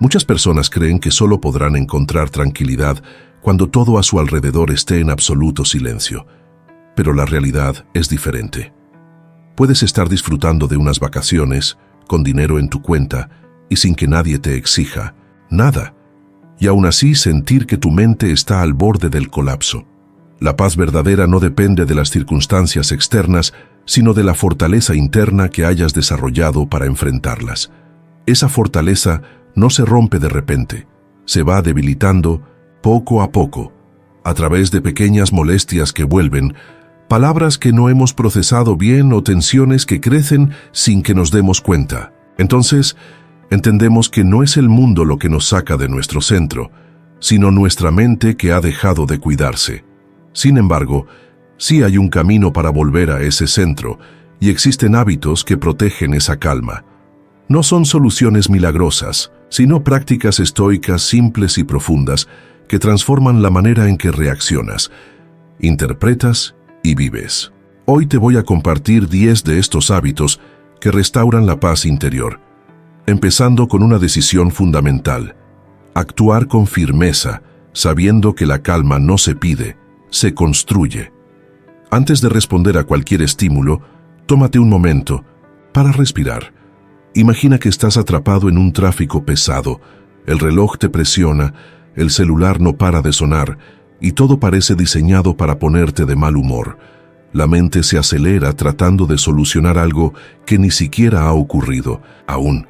Muchas personas creen que solo podrán encontrar tranquilidad cuando todo a su alrededor esté en absoluto silencio. Pero la realidad es diferente. Puedes estar disfrutando de unas vacaciones, con dinero en tu cuenta y sin que nadie te exija nada, y aún así sentir que tu mente está al borde del colapso. La paz verdadera no depende de las circunstancias externas, sino de la fortaleza interna que hayas desarrollado para enfrentarlas. Esa fortaleza no se rompe de repente, se va debilitando poco a poco, a través de pequeñas molestias que vuelven, palabras que no hemos procesado bien o tensiones que crecen sin que nos demos cuenta. Entonces, entendemos que no es el mundo lo que nos saca de nuestro centro, sino nuestra mente que ha dejado de cuidarse. Sin embargo, sí hay un camino para volver a ese centro, y existen hábitos que protegen esa calma. No son soluciones milagrosas, sino prácticas estoicas simples y profundas que transforman la manera en que reaccionas, interpretas y vives. Hoy te voy a compartir 10 de estos hábitos que restauran la paz interior, empezando con una decisión fundamental: actuar con firmeza, sabiendo que la calma no se pide, se construye. Antes de responder a cualquier estímulo, tómate un momento para respirar. Imagina que estás atrapado en un tráfico pesado, el reloj te presiona, el celular no para de sonar y todo parece diseñado para ponerte de mal humor. La mente se acelera tratando de solucionar algo que ni siquiera ha ocurrido aún.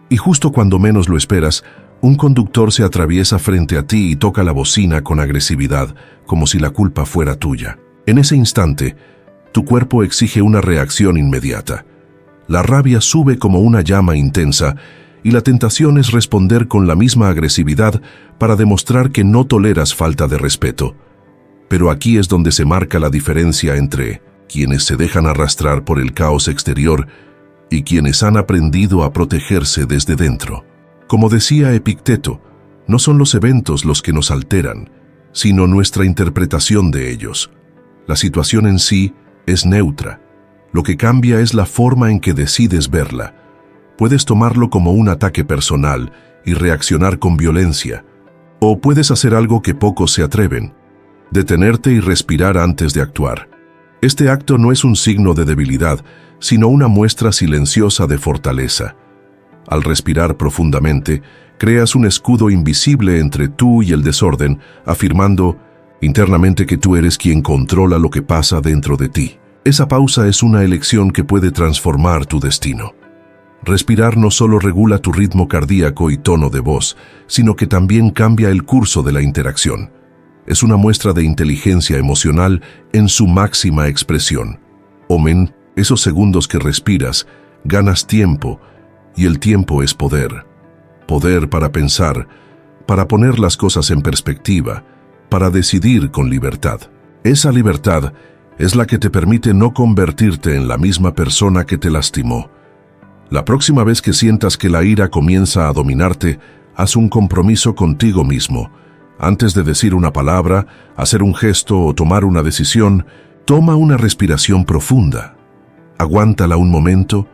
Y justo cuando menos lo esperas, un conductor se atraviesa frente a ti y toca la bocina con agresividad, como si la culpa fuera tuya. En ese instante, tu cuerpo exige una reacción inmediata. La rabia sube como una llama intensa y la tentación es responder con la misma agresividad para demostrar que no toleras falta de respeto. Pero aquí es donde se marca la diferencia entre quienes se dejan arrastrar por el caos exterior y quienes han aprendido a protegerse desde dentro. Como decía Epicteto, no son los eventos los que nos alteran, sino nuestra interpretación de ellos. La situación en sí es neutra. Lo que cambia es la forma en que decides verla. Puedes tomarlo como un ataque personal y reaccionar con violencia, o puedes hacer algo que pocos se atreven: detenerte y respirar antes de actuar. Este acto no es un signo de debilidad, sino una muestra silenciosa de fortaleza. Al respirar profundamente, creas un escudo invisible entre tú y el desorden, afirmando internamente que tú eres quien controla lo que pasa dentro de ti. Esa pausa es una elección que puede transformar tu destino. Respirar no solo regula tu ritmo cardíaco y tono de voz, sino que también cambia el curso de la interacción. Es una muestra de inteligencia emocional en su máxima expresión. Omen, esos segundos que respiras, ganas tiempo, y el tiempo es poder. Poder para pensar, para poner las cosas en perspectiva, para decidir con libertad. Esa libertad es la que te permite no convertirte en la misma persona que te lastimó. La próxima vez que sientas que la ira comienza a dominarte, haz un compromiso contigo mismo. Antes de decir una palabra, hacer un gesto o tomar una decisión, toma una respiración profunda. Aguántala un momento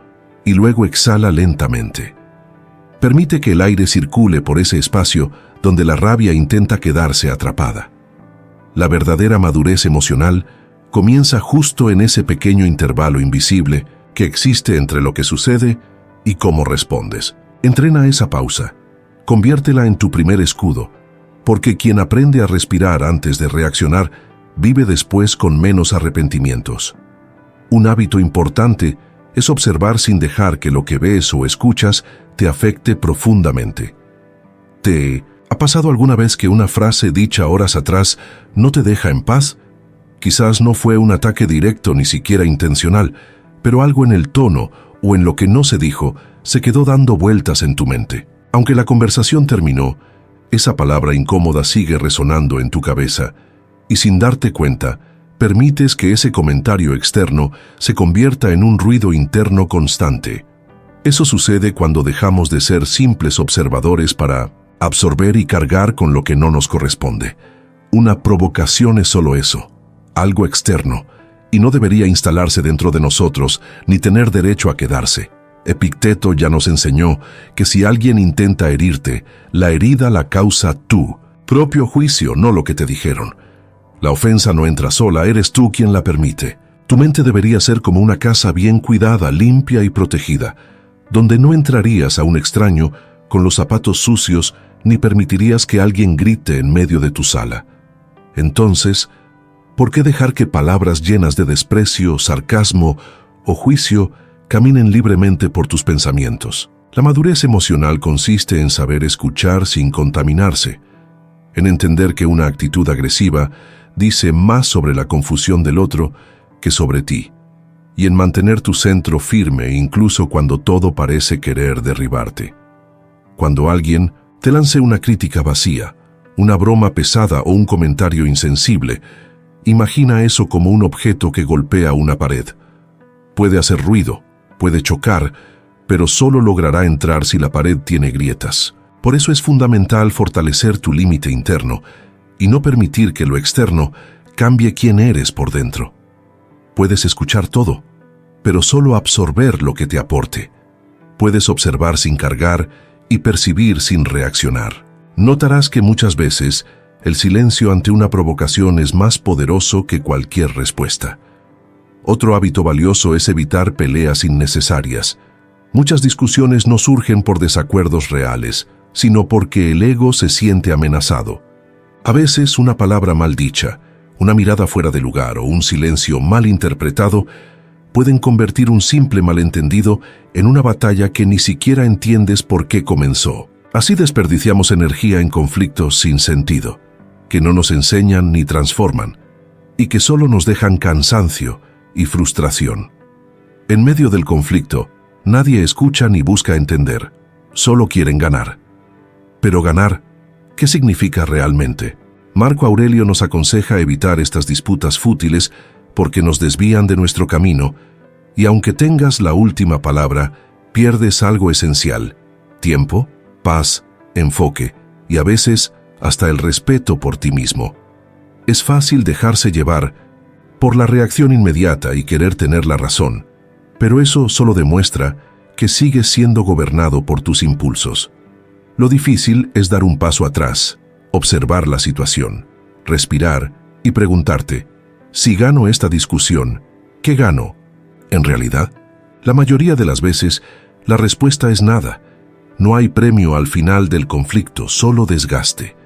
y luego exhala lentamente. Permite que el aire circule por ese espacio donde la rabia intenta quedarse atrapada. La verdadera madurez emocional comienza justo en ese pequeño intervalo invisible que existe entre lo que sucede y cómo respondes. Entrena esa pausa, conviértela en tu primer escudo, porque quien aprende a respirar antes de reaccionar vive después con menos arrepentimientos. Un hábito importante es observar sin dejar que lo que ves o escuchas te afecte profundamente. ¿Te ha pasado alguna vez que una frase dicha horas atrás no te deja en paz? Quizás no fue un ataque directo ni siquiera intencional, pero algo en el tono o en lo que no se dijo se quedó dando vueltas en tu mente. Aunque la conversación terminó, esa palabra incómoda sigue resonando en tu cabeza y sin darte cuenta, permites que ese comentario externo se convierta en un ruido interno constante. Eso sucede cuando dejamos de ser simples observadores para absorber y cargar con lo que no nos corresponde. Una provocación es solo eso, algo externo, y no debería instalarse dentro de nosotros ni tener derecho a quedarse. Epicteto ya nos enseñó que si alguien intenta herirte, la herida la causa tu propio juicio, no lo que te dijeron. La ofensa no entra sola, eres tú quien la permite. Tu mente debería ser como una casa bien cuidada, limpia y protegida, donde no entrarías a un extraño con los zapatos sucios ni permitirías que alguien grite en medio de tu sala. Entonces, ¿por qué dejar que palabras llenas de desprecio, sarcasmo o juicio caminen libremente por tus pensamientos? La madurez emocional consiste en saber escuchar sin contaminarse, en entender que una actitud agresiva dice más sobre la confusión del otro que sobre ti, y en mantener tu centro firme incluso cuando todo parece querer derribarte. Cuando alguien te lance una crítica vacía, una broma pesada o un comentario insensible, imagina eso como un objeto que golpea una pared. Puede hacer ruido, puede chocar, pero solo logrará entrar si la pared tiene grietas. Por eso es fundamental fortalecer tu límite interno y no permitir que lo externo cambie quién eres por dentro. Puedes escuchar todo, pero solo absorber lo que te aporte. Puedes observar sin cargar y percibir sin reaccionar. Notarás que muchas veces el silencio ante una provocación es más poderoso que cualquier respuesta. Otro hábito valioso es evitar peleas innecesarias. Muchas discusiones no surgen por desacuerdos reales, sino porque el ego se siente amenazado. A veces una palabra mal dicha, una mirada fuera de lugar o un silencio mal interpretado pueden convertir un simple malentendido en una batalla que ni siquiera entiendes por qué comenzó. Así desperdiciamos energía en conflictos sin sentido, que no nos enseñan ni transforman, y que solo nos dejan cansancio y frustración. En medio del conflicto, nadie escucha ni busca entender, solo quieren ganar. Pero ganar, ¿qué significa realmente? Marco Aurelio nos aconseja evitar estas disputas fútiles porque nos desvían de nuestro camino, y aunque tengas la última palabra, pierdes algo esencial: tiempo, paz, enfoque y a veces hasta el respeto por ti mismo. Es fácil dejarse llevar por la reacción inmediata y querer tener la razón, pero eso solo demuestra que sigues siendo gobernado por tus impulsos. Lo difícil es dar un paso atrás, observar la situación, respirar y preguntarte: si gano esta discusión, ¿qué gano? En realidad, la mayoría de las veces, la respuesta es nada. No hay premio al final del conflicto, solo desgaste.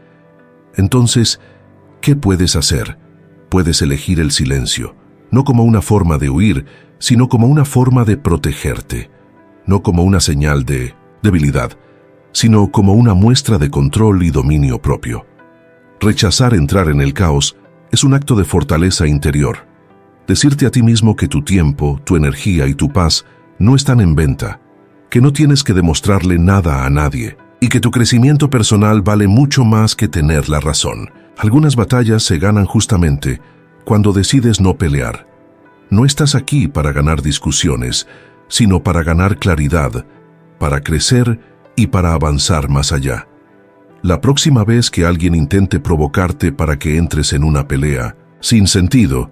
Entonces, ¿qué puedes hacer? Puedes elegir el silencio, no como una forma de huir, sino como una forma de protegerte, no como una señal de debilidad, sino como una muestra de control y dominio propio. Rechazar entrar en el caos es un acto de fortaleza interior. Decirte a ti mismo que tu tiempo, tu energía y tu paz no están en venta, que no tienes que demostrarle nada a nadie y que tu crecimiento personal vale mucho más que tener la razón. Algunas batallas se ganan justamente cuando decides no pelear. No estás aquí para ganar discusiones, sino para ganar claridad, para crecer y para avanzar más allá. La próxima vez que alguien intente provocarte para que entres en una pelea sin sentido,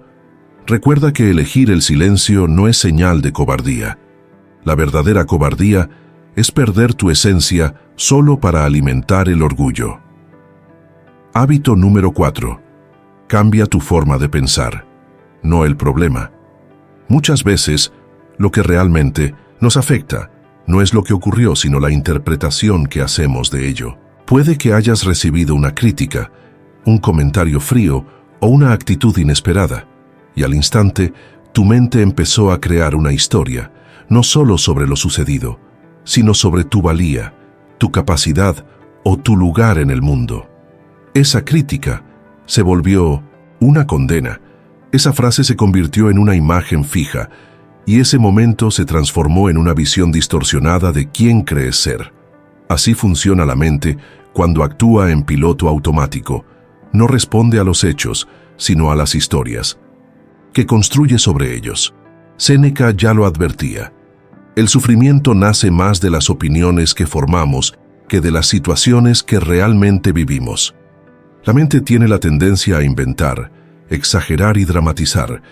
recuerda que elegir el silencio no es señal de cobardía. La verdadera cobardía es perder tu esencia solo para alimentar el orgullo. Hábito número 4. Cambia tu forma de pensar, no el problema. Muchas veces, lo que realmente nos afecta no es lo que ocurrió, sino la interpretación que hacemos de ello. Puede que hayas recibido una crítica, un comentario frío o una actitud inesperada, y al instante, tu mente empezó a crear una historia, no solo sobre lo sucedido, sino sobre tu valía, tu capacidad o tu lugar en el mundo. Esa crítica se volvió una condena. Esa frase se convirtió en una imagen fija, y ese momento se transformó en una visión distorsionada de quién crees ser. Así funciona la mente cuando actúa en piloto automático. No responde a los hechos, sino a las historias que construye sobre ellos. Séneca ya lo advertía. El sufrimiento nace más de las opiniones que formamos que de las situaciones que realmente vivimos. La mente tiene la tendencia a inventar, exagerar y dramatizar,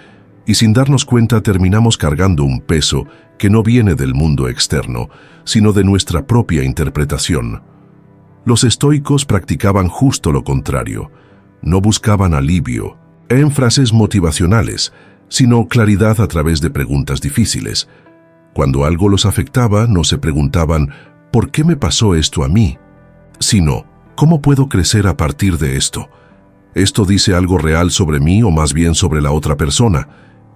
y sin darnos cuenta terminamos cargando un peso que no viene del mundo externo, sino de nuestra propia interpretación. Los estoicos practicaban justo lo contrario. No buscaban alivio en frases motivacionales, sino claridad a través de preguntas difíciles. Cuando algo los afectaba, no se preguntaban ¿por qué me pasó esto a mí?, sino ¿cómo puedo crecer a partir de esto? ¿Esto dice algo real sobre mí o más bien sobre la otra persona?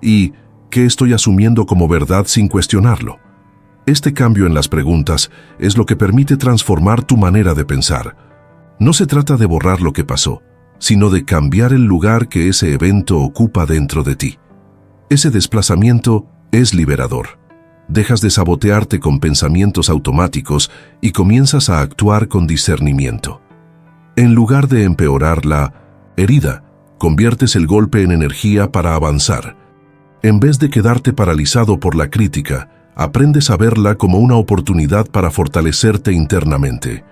¿Y qué estoy asumiendo como verdad sin cuestionarlo? Este cambio en las preguntas es lo que permite transformar tu manera de pensar. No se trata de borrar lo que pasó, sino de cambiar el lugar que ese evento ocupa dentro de ti. Ese desplazamiento es liberador. Dejas de sabotearte con pensamientos automáticos y comienzas a actuar con discernimiento. En lugar de empeorar la herida, conviertes el golpe en energía para avanzar. En vez de quedarte paralizado por la crítica, aprendes a verla como una oportunidad para fortalecerte internamente.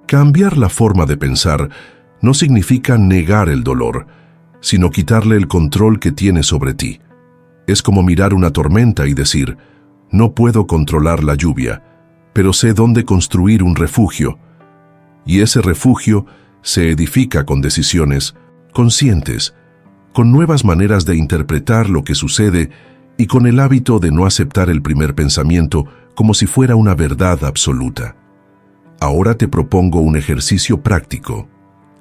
Cambiar la forma de pensar no significa negar el dolor, sino quitarle el control que tiene sobre ti. Es como mirar una tormenta y decir, no puedo controlar la lluvia, pero sé dónde construir un refugio. Y ese refugio se edifica con decisiones conscientes, con nuevas maneras de interpretar lo que sucede y con el hábito de no aceptar el primer pensamiento como si fuera una verdad absoluta. Ahora te propongo un ejercicio práctico.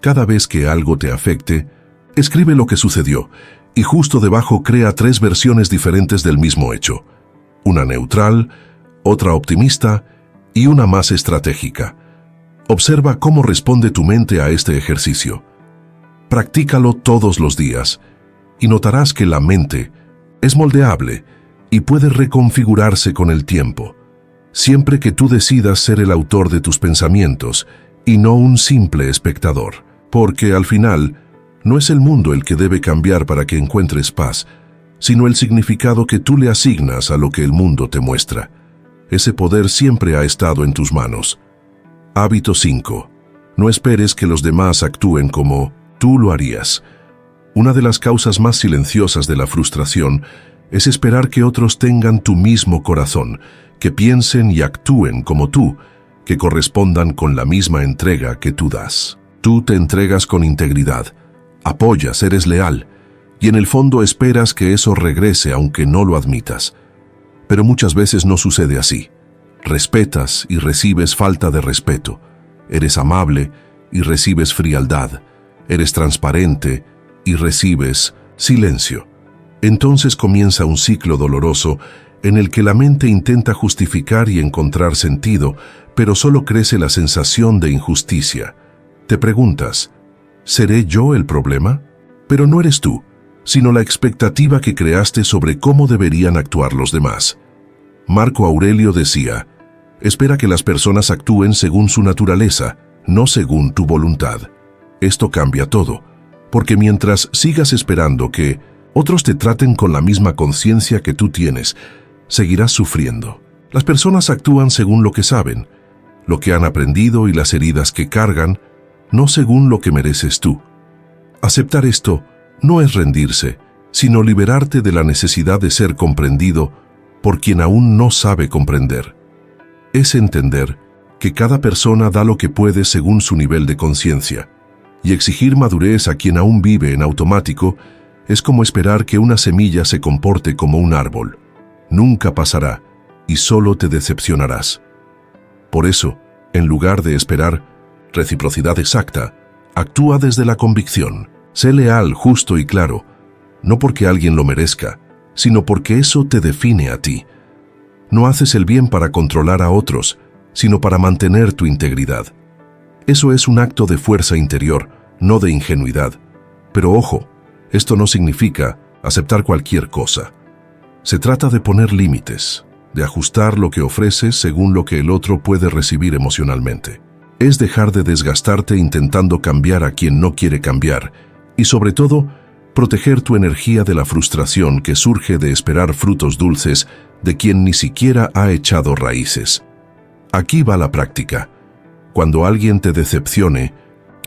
Cada vez que algo te afecte, escribe lo que sucedió y justo debajo crea 3 versiones diferentes del mismo hecho. Una neutral, otra optimista y una más estratégica. Observa cómo responde tu mente a este ejercicio. Practícalo todos los días y notarás que la mente es moldeable y puede reconfigurarse con el tiempo, siempre que tú decidas ser el autor de tus pensamientos y no un simple espectador, porque al final no es el mundo el que debe cambiar para que encuentres paz, sino el significado que tú le asignas a lo que el mundo te muestra. Ese poder siempre ha estado en tus manos. Hábito 5. No esperes que los demás actúen como tú lo harías. Una de las causas más silenciosas de la frustración es esperar que otros tengan tu mismo corazón, que piensen y actúen como tú, que correspondan con la misma entrega que tú das. Tú te entregas con integridad, apoyas, eres leal, y en el fondo esperas que eso regrese aunque no lo admitas. Pero muchas veces no sucede así. Respetas y recibes falta de respeto. Eres amable y recibes frialdad. Eres transparente y recibes silencio. Entonces comienza un ciclo doloroso en el que la mente intenta justificar y encontrar sentido, pero solo crece la sensación de injusticia. Te preguntas, ¿seré yo el problema? Pero no eres tú, sino la expectativa que creaste sobre cómo deberían actuar los demás. Marco Aurelio decía, espera que las personas actúen según su naturaleza, no según tu voluntad. Esto cambia todo, porque mientras sigas esperando que otros te traten con la misma conciencia que tú tienes, seguirás sufriendo. Las personas actúan según lo que saben, lo que han aprendido y las heridas que cargan, no según lo que mereces tú. Aceptar esto no es rendirse, sino liberarte de la necesidad de ser comprendido por quien aún no sabe comprender. Es entender que cada persona da lo que puede según su nivel de conciencia, y exigir madurez a quien aún vive en automático es como esperar que una semilla se comporte como un árbol. Nunca pasará y solo te decepcionarás. Por eso, en lugar de esperar reciprocidad exacta, actúa desde la convicción. Sé leal, justo y claro, no porque alguien lo merezca, sino porque eso te define a ti. No haces el bien para controlar a otros, sino para mantener tu integridad. Eso es un acto de fuerza interior, no de ingenuidad. Pero ojo, esto no significa aceptar cualquier cosa. Se trata de poner límites, de ajustar lo que ofreces según lo que el otro puede recibir emocionalmente. Es dejar de desgastarte intentando cambiar a quien no quiere cambiar y, sobre todo, proteger tu energía de la frustración que surge de esperar frutos dulces de quien ni siquiera ha echado raíces. Aquí va la práctica. Cuando alguien te decepcione,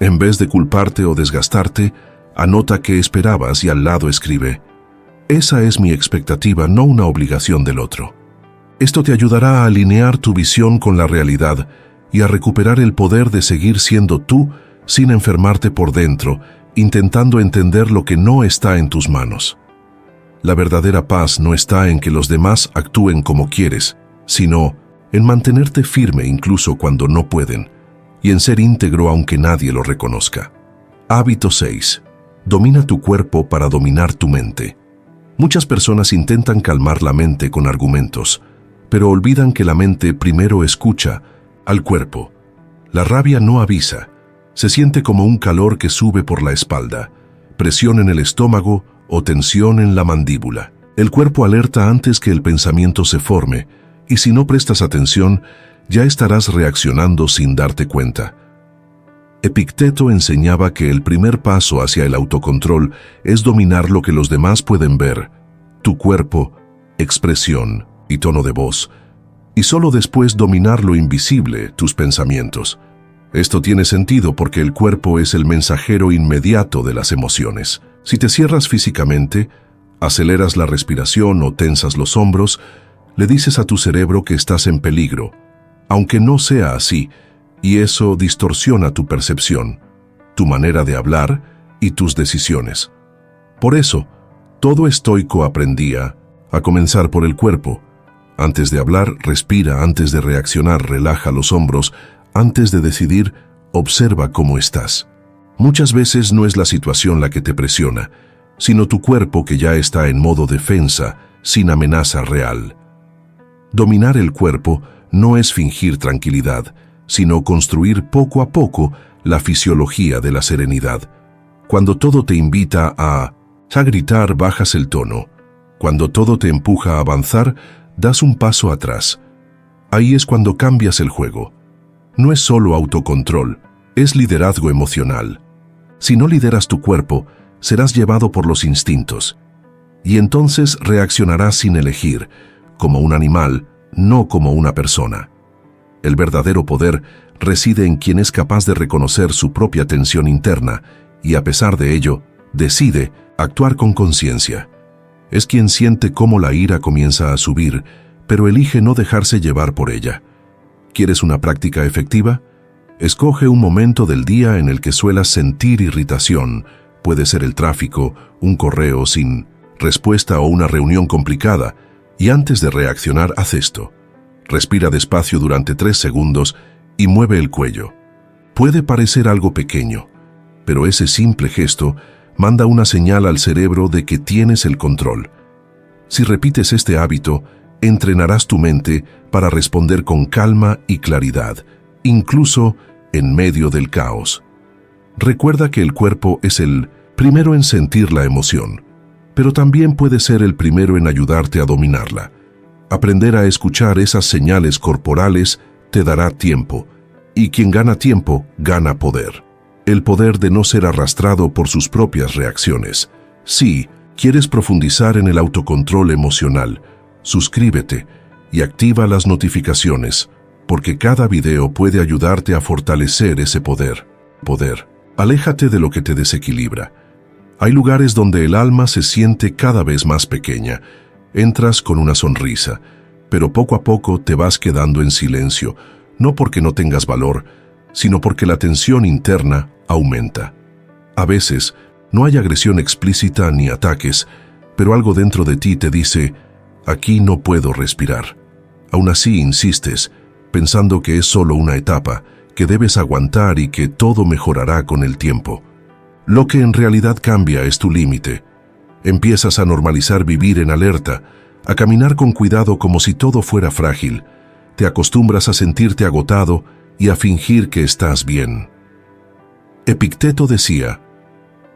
en vez de culparte o desgastarte, anota qué esperabas y al lado escribe: Esa es mi expectativa, no una obligación del otro. Esto te ayudará a alinear tu visión con la realidad y a recuperar el poder de seguir siendo tú sin enfermarte por dentro, intentando entender lo que no está en tus manos. La verdadera paz no está en que los demás actúen como quieres, sino en mantenerte firme incluso cuando no pueden, y en ser íntegro aunque nadie lo reconozca. Hábito 6. Domina tu cuerpo para dominar tu mente. Muchas personas intentan calmar la mente con argumentos, pero olvidan que la mente primero escucha al cuerpo. La rabia no avisa, se siente como un calor que sube por la espalda, presión en el estómago o tensión en la mandíbula. El cuerpo alerta antes que el pensamiento se forme, y si no prestas atención, ya estarás reaccionando sin darte cuenta. Epicteto enseñaba que el primer paso hacia el autocontrol es dominar lo que los demás pueden ver, tu cuerpo, expresión y tono de voz, y solo después dominar lo invisible, tus pensamientos. Esto tiene sentido porque el cuerpo es el mensajero inmediato de las emociones. Si te cierras físicamente, aceleras la respiración o tensas los hombros, le dices a tu cerebro que estás en peligro, aunque no sea así, y eso distorsiona tu percepción, tu manera de hablar y tus decisiones. Por eso, todo estoico aprendía a comenzar por el cuerpo. Antes de hablar, respira; antes de reaccionar, relaja los hombros; antes de decidir, observa cómo estás. Muchas veces no es la situación la que te presiona, sino tu cuerpo que ya está en modo defensa, sin amenaza real. Dominar el cuerpo no es fingir tranquilidad, sino construir poco a poco la fisiología de la serenidad. Cuando todo te invita a gritar, bajas el tono. Cuando todo te empuja a avanzar, das un paso atrás. Ahí es cuando cambias el juego. No es solo autocontrol, es liderazgo emocional. Si no lideras tu cuerpo, serás llevado por los instintos. Y entonces reaccionarás sin elegir, como un animal, no como una persona. El verdadero poder reside en quien es capaz de reconocer su propia tensión interna y, a pesar de ello, decide actuar con conciencia. Es quien siente cómo la ira comienza a subir, pero elige no dejarse llevar por ella. ¿Quieres una práctica efectiva? Escoge un momento del día en el que suelas sentir irritación. Puede ser el tráfico, un correo sin respuesta o una reunión complicada, y antes de reaccionar, haz esto. Respira despacio durante 3 segundos y mueve el cuello. Puede parecer algo pequeño, pero ese simple gesto manda una señal al cerebro de que tienes el control. Si repites este hábito, entrenarás tu mente para responder con calma y claridad, incluso en medio del caos. Recuerda que el cuerpo es el primero en sentir la emoción, pero también puede ser el primero en ayudarte a dominarla. Aprender a escuchar esas señales corporales te dará tiempo, y quien gana tiempo, gana poder. El poder de no ser arrastrado por sus propias reacciones. Si quieres profundizar en el autocontrol emocional, suscríbete y activa las notificaciones, porque cada video puede ayudarte a fortalecer ese poder. Aléjate de lo que te desequilibra. Hay lugares donde el alma se siente cada vez más pequeña. Entras con una sonrisa, pero poco a poco te vas quedando en silencio, no porque no tengas valor, sino porque la tensión interna aumenta. A veces, no hay agresión explícita ni ataques, pero algo dentro de ti te dice, aquí no puedo respirar. Aún así insistes, pensando que es solo una etapa, que debes aguantar y que todo mejorará con el tiempo. Lo que en realidad cambia es tu límite. Empiezas a normalizar vivir en alerta, a caminar con cuidado como si todo fuera frágil. Te acostumbras a sentirte agotado y a fingir que estás bien. Epicteto decía,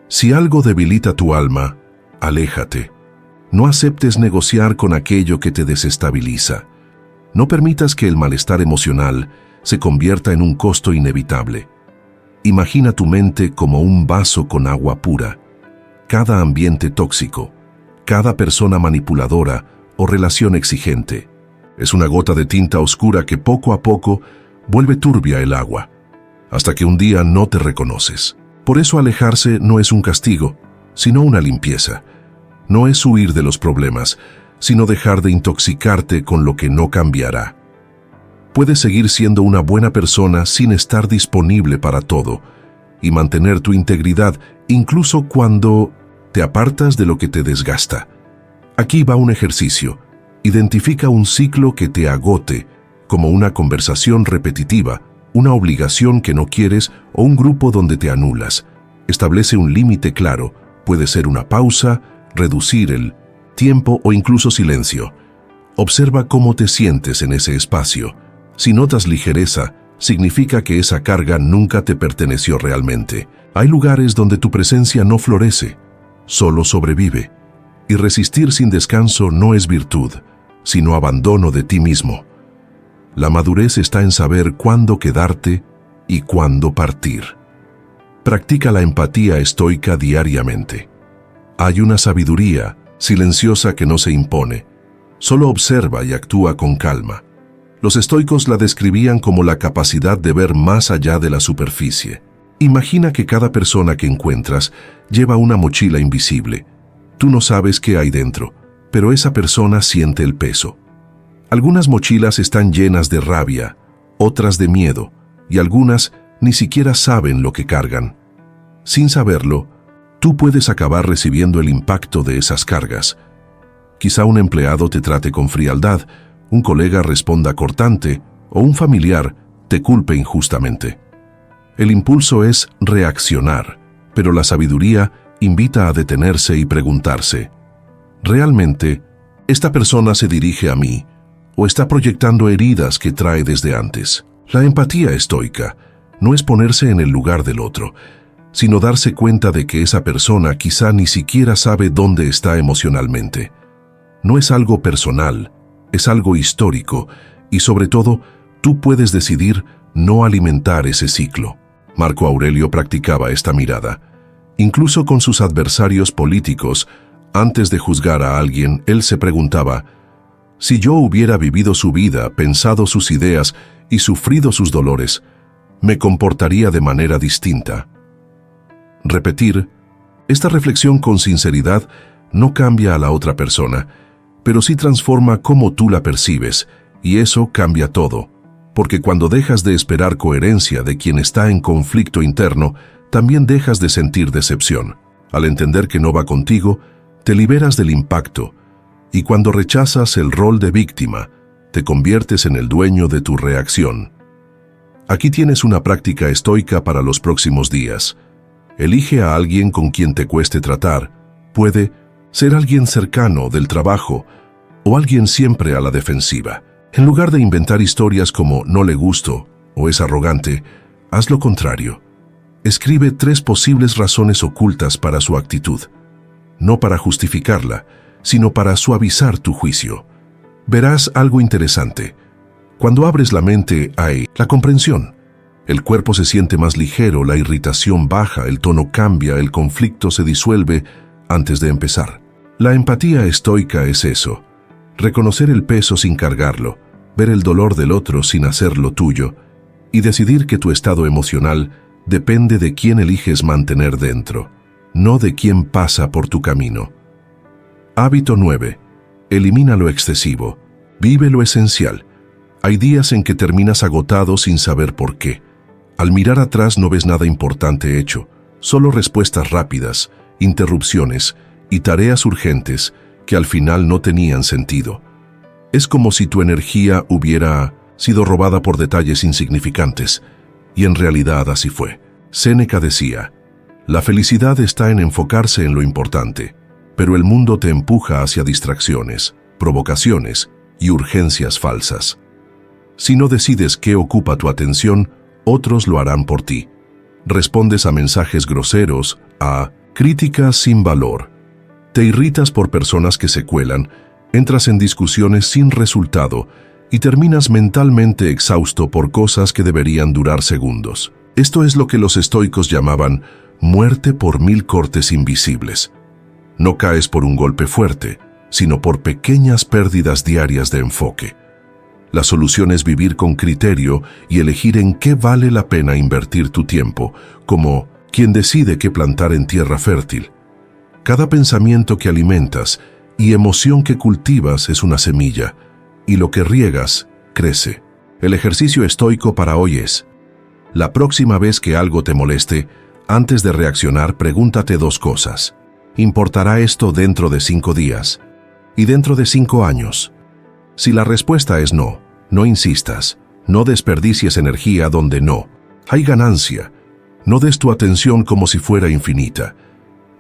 si algo debilita tu alma, aléjate. No aceptes negociar con aquello que te desestabiliza. No permitas que el malestar emocional se convierta en un costo inevitable. Imagina tu mente como un vaso con agua pura. Cada ambiente tóxico, cada persona manipuladora o relación exigente, es una gota de tinta oscura que poco a poco vuelve turbia el agua, hasta que un día no te reconoces. Por eso alejarse no es un castigo, sino una limpieza. no es huir de los problemas, sino dejar de intoxicarte con lo que no cambiará. Puedes seguir siendo una buena persona sin estar disponible para todo y mantener tu integridad incluso cuando te apartas de lo que te desgasta. Aquí va un ejercicio. Identifica un ciclo que te agote, como una conversación repetitiva, una obligación que no quieres o un grupo donde te anulas. Establece un límite claro. Puede ser una pausa, reducir el tiempo o incluso silencio. Observa cómo te sientes en ese espacio. Si notas ligereza, significa que esa carga nunca te perteneció realmente. Hay lugares donde tu presencia no florece, solo sobrevive. Y resistir sin descanso no es virtud, sino abandono de ti mismo. La madurez está en saber cuándo quedarte y cuándo partir. Practica la empatía estoica diariamente. Hay una sabiduría silenciosa que no se impone, solo observa y actúa con calma. Los estoicos la describían como la capacidad de ver más allá de la superficie. Imagina que cada persona que encuentras lleva una mochila invisible. Tú no sabes qué hay dentro, pero esa persona siente el peso. Algunas mochilas están llenas de rabia, otras de miedo, y algunas ni siquiera saben lo que cargan. Sin saberlo, tú puedes acabar recibiendo el impacto de esas cargas. Quizá un empleado te trate con frialdad, un colega responda cortante o un familiar te culpe injustamente. El impulso es reaccionar, pero la sabiduría invita a detenerse y preguntarse: ¿realmente esta persona se dirige a mí o está proyectando heridas que trae desde antes? La empatía estoica no es ponerse en el lugar del otro, sino darse cuenta de que esa persona quizá ni siquiera sabe dónde está emocionalmente. No es algo personal, es algo histórico, y sobre todo, tú puedes decidir no alimentar ese ciclo. Marco Aurelio practicaba esta mirada. Incluso con sus adversarios políticos, antes de juzgar a alguien, él se preguntaba: si yo hubiera vivido su vida, pensado sus ideas y sufrido sus dolores, ¿me comportaría de manera distinta? Repetir esta reflexión con sinceridad no cambia a la otra persona, pero sí transforma cómo tú la percibes, y eso cambia todo, porque cuando dejas de esperar coherencia de quien está en conflicto interno, también dejas de sentir decepción. Al entender que no va contigo, te liberas del impacto, y cuando rechazas el rol de víctima, te conviertes en el dueño de tu reacción. Aquí tienes una práctica estoica para los próximos días. Elige a alguien con quien te cueste tratar. Puede ser alguien cercano del trabajo o alguien siempre a la defensiva. En lugar de inventar historias como "no le gusto" o "es arrogante", haz lo contrario. Escribe 3 posibles razones ocultas para su actitud. No para justificarla, sino para suavizar tu juicio. Verás algo interesante. Cuando abres la mente hay la comprensión. El cuerpo se siente más ligero, la irritación baja, el tono cambia, el conflicto se disuelve antes de empezar. La empatía estoica es eso. Reconocer el peso sin cargarlo, ver el dolor del otro sin hacerlo tuyo, y decidir que tu estado emocional depende de quién eliges mantener dentro, no de quién pasa por tu camino. Hábito 9. Elimina lo excesivo. Vive lo esencial. Hay días en que terminas agotado sin saber por qué. Al mirar atrás no ves nada importante hecho, solo respuestas rápidas, interrupciones y tareas urgentes que al final no tenían sentido. Es como si tu energía hubiera sido robada por detalles insignificantes, y en realidad así fue. Séneca decía: la felicidad está en enfocarse en lo importante, pero el mundo te empuja hacia distracciones, provocaciones y urgencias falsas. Si no decides qué ocupa tu atención, otros lo harán por ti. Respondes a mensajes groseros, a críticas sin valor. Te irritas por personas que se cuelan, entras en discusiones sin resultado y terminas mentalmente exhausto por cosas que deberían durar segundos. Esto es lo que los estoicos llamaban muerte por 1000 cortes invisibles. No caes por un golpe fuerte, sino por pequeñas pérdidas diarias de enfoque. La solución es vivir con criterio y elegir en qué vale la pena invertir tu tiempo, como quien decide qué plantar en tierra fértil. Cada pensamiento que alimentas y emoción que cultivas es una semilla, y lo que riegas crece. El ejercicio estoico para hoy es: la próxima vez que algo te moleste, antes de reaccionar, pregúntate 2 cosas. ¿Importará esto dentro de 5 días? ¿Y dentro de 5 años? Si la respuesta es no, no insistas. No desperdicies energía donde no hay ganancia. No des tu atención como si fuera infinita.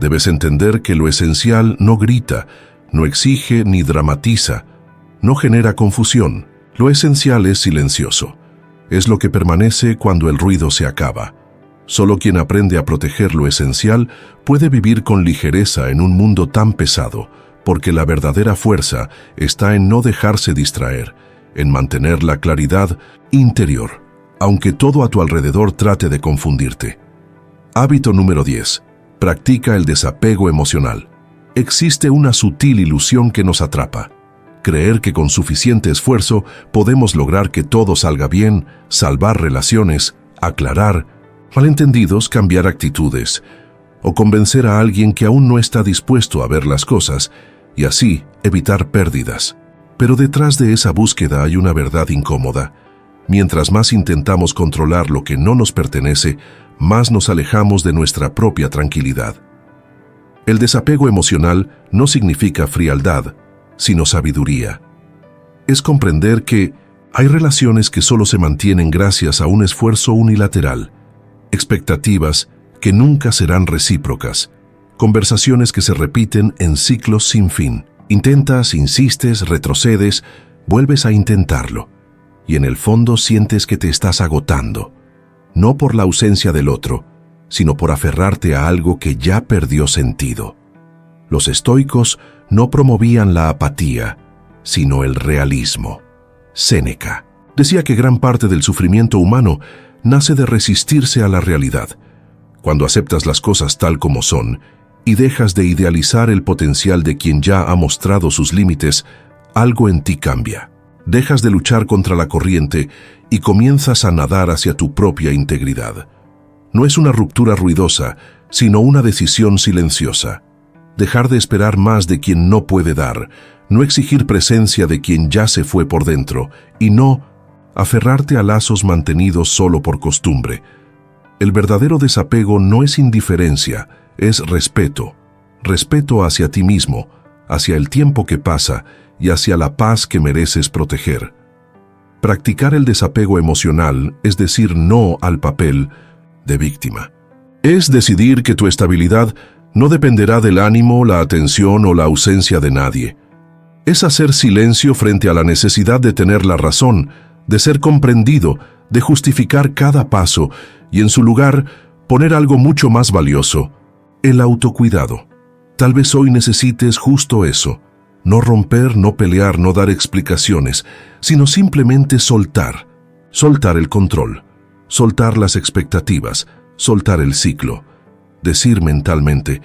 Debes entender que lo esencial no grita, no exige ni dramatiza, no genera confusión. Lo esencial es silencioso. Es lo que permanece cuando el ruido se acaba. Solo quien aprende a proteger lo esencial puede vivir con ligereza en un mundo tan pesado, porque la verdadera fuerza está en no dejarse distraer, en mantener la claridad interior, aunque todo a tu alrededor trate de confundirte. Hábito número 10. Practica el desapego emocional. Existe una sutil ilusión que nos atrapa. Creer que con suficiente esfuerzo podemos lograr que todo salga bien, salvar relaciones, aclarar malentendidos, cambiar actitudes, o convencer a alguien que aún no está dispuesto a ver las cosas, y así evitar pérdidas. Pero detrás de esa búsqueda hay una verdad incómoda. Mientras más intentamos controlar lo que no nos pertenece, más nos alejamos de nuestra propia tranquilidad. El desapego emocional no significa frialdad, sino sabiduría. Es comprender que hay relaciones que solo se mantienen gracias a un esfuerzo unilateral, expectativas que nunca serán recíprocas, conversaciones que se repiten en ciclos sin fin. Intentas, insistes, retrocedes, vuelves a intentarlo, y en el fondo sientes que te estás agotando, no por la ausencia del otro, sino por aferrarte a algo que ya perdió sentido. Los estoicos no promovían la apatía, sino el realismo. Séneca decía que gran parte del sufrimiento humano nace de resistirse a la realidad. Cuando aceptas las cosas tal como son y dejas de idealizar el potencial de quien ya ha mostrado sus límites, algo en ti cambia. Dejas de luchar contra la corriente y comienzas a nadar hacia tu propia integridad. No es una ruptura ruidosa, sino una decisión silenciosa. Dejar de esperar más de quien no puede dar, no exigir presencia de quien ya se fue por dentro, y no aferrarte a lazos mantenidos solo por costumbre. El verdadero desapego no es indiferencia, es respeto. Respeto hacia ti mismo, hacia el tiempo que pasa y hacia la paz que mereces proteger. Practicar el desapego emocional es decir no al papel de víctima. Es decidir que tu estabilidad no dependerá del ánimo, la atención o la ausencia de nadie. Es hacer silencio frente a la necesidad de tener la razón, de ser comprendido, de justificar cada paso y en su lugar poner algo mucho más valioso, el autocuidado. Tal vez hoy necesites justo eso, no romper, no pelear, no dar explicaciones, sino simplemente soltar el control, soltar las expectativas, soltar el ciclo. Decir mentalmente: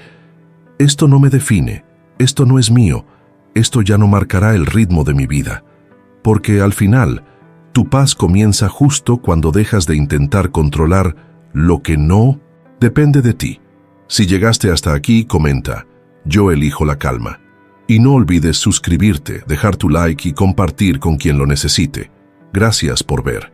esto no me define, esto no es mío, esto ya no marcará el ritmo de mi vida. Porque al final, tu paz comienza justo cuando dejas de intentar controlar lo que no depende de ti. Si llegaste hasta aquí, comenta: yo elijo la calma. Y no olvides suscribirte, dejar tu like y compartir con quien lo necesite. Gracias por ver.